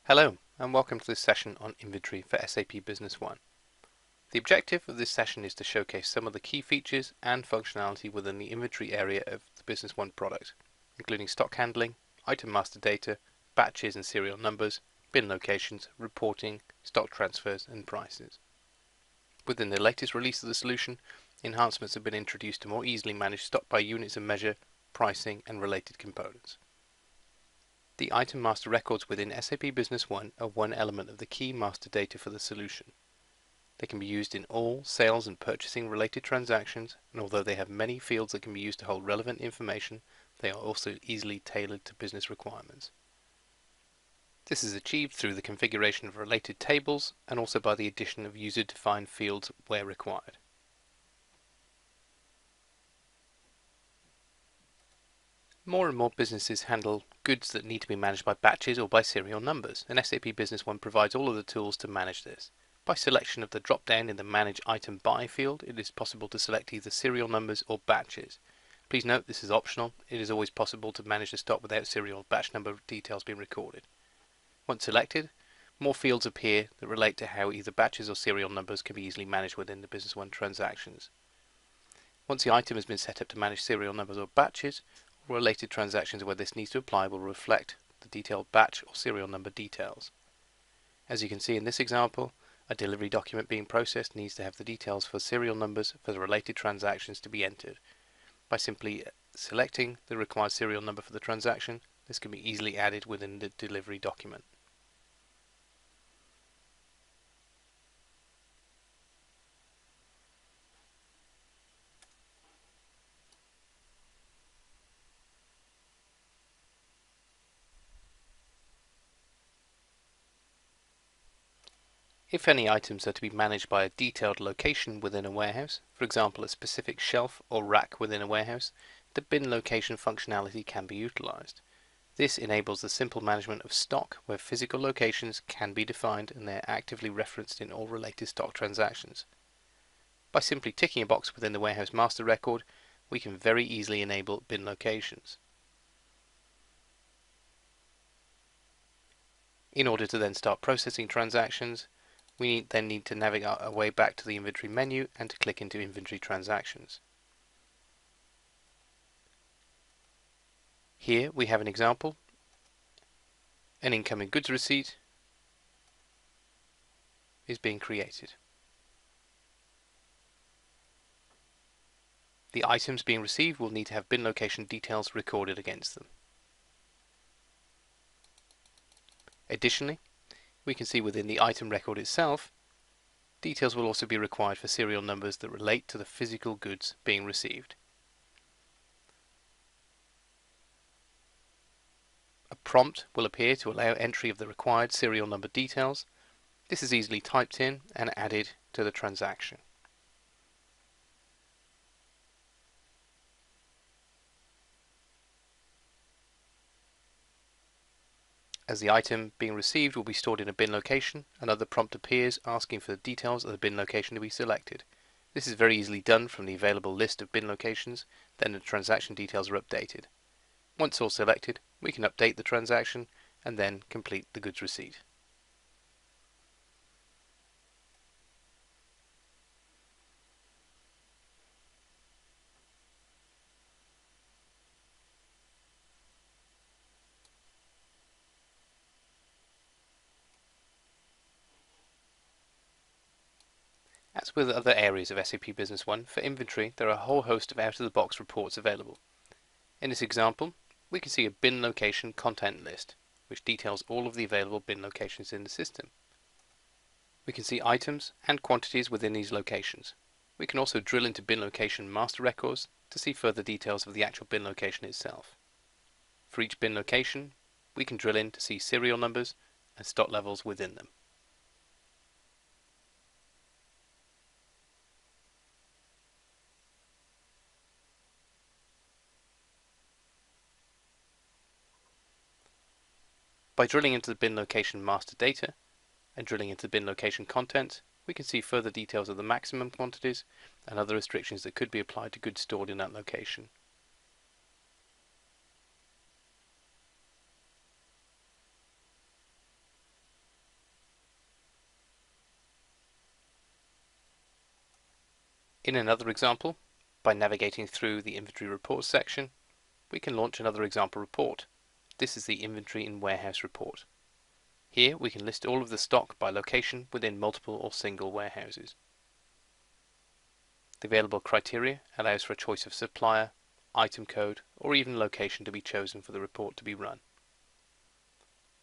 Hello, and welcome to this session on inventory for SAP Business One. The objective of this session is to showcase some of the key features and functionality within the inventory area of the Business One product, including stock handling, item master data, batches and serial numbers, bin locations, reporting, stock transfers, and prices. Within the latest release of the solution, enhancements have been introduced to more easily manage stock by units of measure, pricing, and related components. The item master records within SAP Business One are one element of the key master data for the solution. They can be used in all sales and purchasing related transactions, and although they have many fields that can be used to hold relevant information, they are also easily tailored to business requirements. This is achieved through the configuration of related tables and also by the addition of user-defined fields where required. More and more businesses handle goods that need to be managed by batches or by serial numbers, and SAP Business One provides all of the tools to manage this. By selection of the drop-down in the Manage Item By field, it is possible to select either serial numbers or batches. Please note this is optional. It is always possible to manage the stock without serial batch number details being recorded. Once selected, more fields appear that relate to how either batches or serial numbers can be easily managed within the Business One transactions. Once the item has been set up to manage serial numbers or batches, all related transactions where this needs to apply will reflect the detailed batch or serial number details. As you can see in this example, a delivery document being processed needs to have the details for serial numbers for the related transactions to be entered. By simply selecting the required serial number for the transaction, this can be easily added within the delivery document. If any items are to be managed by a detailed location within a warehouse, for example a specific shelf or rack within a warehouse, the bin location functionality can be utilized. This enables the simple management of stock where physical locations can be defined and they are actively referenced in all related stock transactions. By simply ticking a box within the warehouse master record, we can very easily enable bin locations. In order to then start processing transactions, we then need to navigate our way back to the inventory menu and to click into inventory transactions. Here we have an example. An incoming goods receipt is being created. The items being received will need to have bin location details recorded against them. Additionally, we can see within the item record itself, details will also be required for serial numbers that relate to the physical goods being received. A prompt will appear to allow entry of the required serial number details. This is easily typed in and added to the transaction. As the item being received will be stored in a bin location, another prompt appears asking for the details of the bin location to be selected. This is very easily done from the available list of bin locations, then the transaction details are updated. Once all selected, we can update the transaction and then complete the goods receipt. As with other areas of SAP Business One, for inventory there are a whole host of out-of-the-box reports available. In this example, we can see a bin location content list, which details all of the available bin locations in the system. We can see items and quantities within these locations. We can also drill into bin location master records to see further details of the actual bin location itself. For each bin location, we can drill in to see serial numbers and stock levels within them. By drilling into the bin location master data and drilling into the bin location content, we can see further details of the maximum quantities and other restrictions that could be applied to goods stored in that location. In another example, by navigating through the Inventory Reports section, we can launch another example report. This is the Inventory in Warehouse report. Here we can list all of the stock by location within multiple or single warehouses. The available criteria allows for a choice of supplier, item code, or even location to be chosen for the report to be run.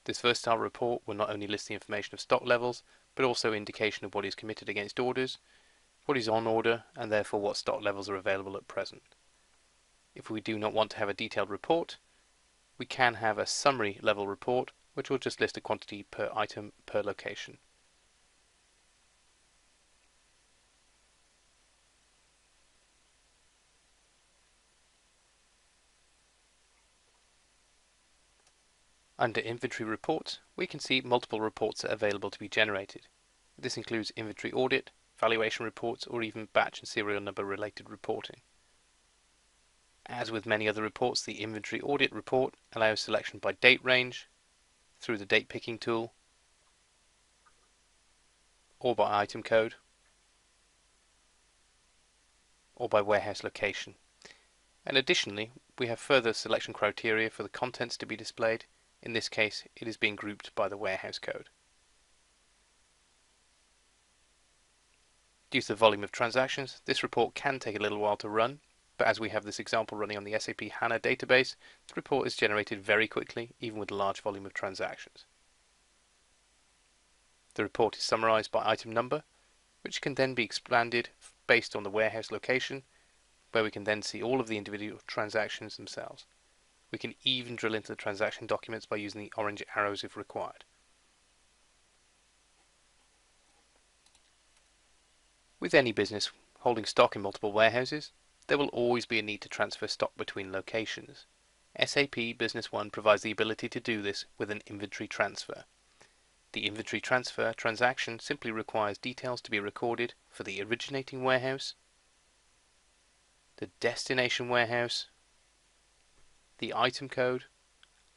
This versatile report will not only list the information of stock levels, but also indication of what is committed against orders, what is on order, and therefore what stock levels are available at present. If we do not want to have a detailed report, we can have a summary level report, which will just list a quantity per item per location. Under Inventory Reports, we can see multiple reports are available to be generated. This includes inventory audit, valuation reports, or even batch and serial number related reporting. As with many other reports, the Inventory Audit report allows selection by date range, through the date picking tool, or by item code, or by warehouse location. And additionally, we have further selection criteria for the contents to be displayed. In this case, it is being grouped by the warehouse code. Due to the volume of transactions, this report can take a little while to run, but as we have this example running on the SAP HANA database, the report is generated very quickly, even with a large volume of transactions. The report is summarized by item number, which can then be expanded based on the warehouse location, where we can then see all of the individual transactions themselves. We can even drill into the transaction documents by using the orange arrows if required. With any business holding stock in multiple warehouses, there will always be a need to transfer stock between locations. SAP Business One provides the ability to do this with an inventory transfer. The inventory transfer transaction simply requires details to be recorded for the originating warehouse, the destination warehouse, the item code,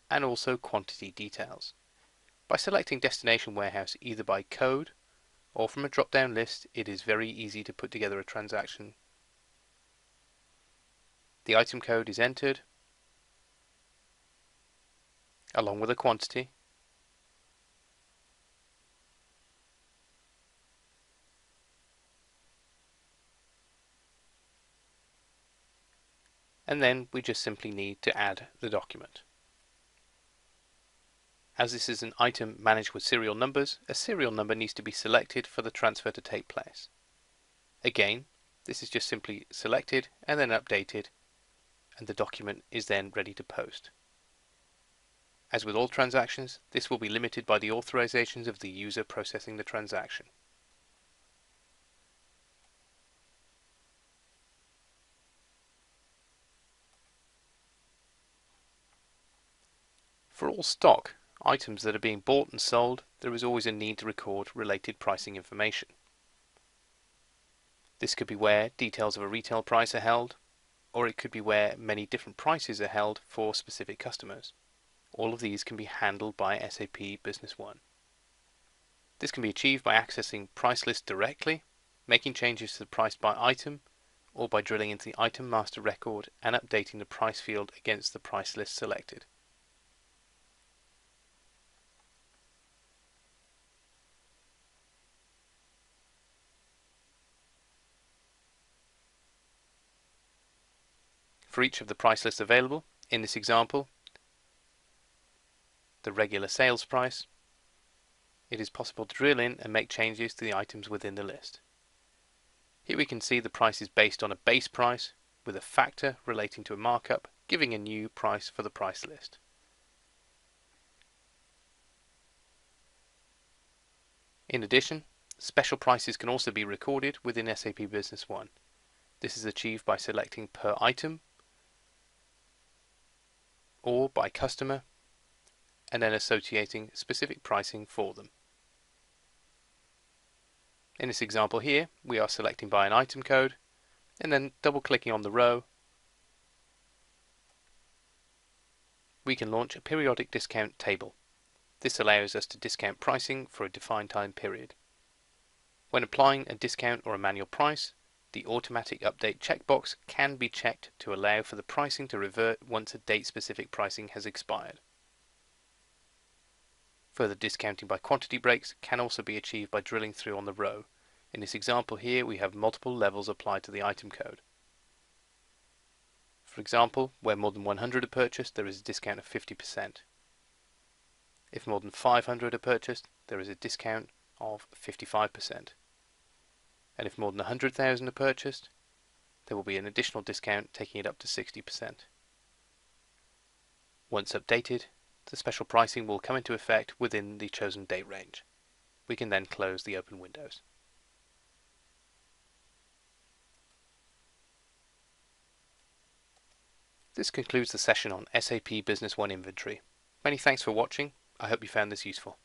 and also quantity details. By selecting destination warehouse either by code or from a drop-down list, it is very easy to put together a transaction. The item code is entered along with a quantity, and then we just simply need to add the document. As this is an item managed with serial numbers, a serial number needs to be selected for the transfer to take place. Again, this is just simply selected and then updated, and the document is then ready to post. As with all transactions, this will be limited by the authorizations of the user processing the transaction. For all stock items that are being bought and sold, there is always a need to record related pricing information. This could be where details of a retail price are held, or it could be where many different prices are held for specific customers. All of these can be handled by SAP Business One. This can be achieved by accessing price list directly, making changes to the price by item, or by drilling into the item master record and updating the price field against the price list selected. For each of the price lists available, in this example, the regular sales price, it is possible to drill in and make changes to the items within the list. Here we can see the price is based on a base price with a factor relating to a markup, giving a new price for the price list. In addition, special prices can also be recorded within SAP Business One. This is achieved by selecting per item or by customer, and then associating specific pricing for them. In this example here, we are selecting by an item code, and then double-clicking on the row, we can launch a periodic discount table. This allows us to discount pricing for a defined time period. When applying a discount or a manual price, The automatic update checkbox can be checked to allow for the pricing to revert once a date-specific pricing has expired. Further discounting by quantity breaks can also be achieved by drilling through on the row. In this example here, we have multiple levels applied to the item code. For example, where more than 100 are purchased, there is a discount of 50%. If more than 500 are purchased, there is a discount of 55%. And if more than 100,000 are purchased, there will be an additional discount taking it up to 60%. Once updated, the special pricing will come into effect within the chosen date range. We can then close the open windows. This concludes the session on SAP Business One Inventory. Many thanks for watching. I hope you found this useful.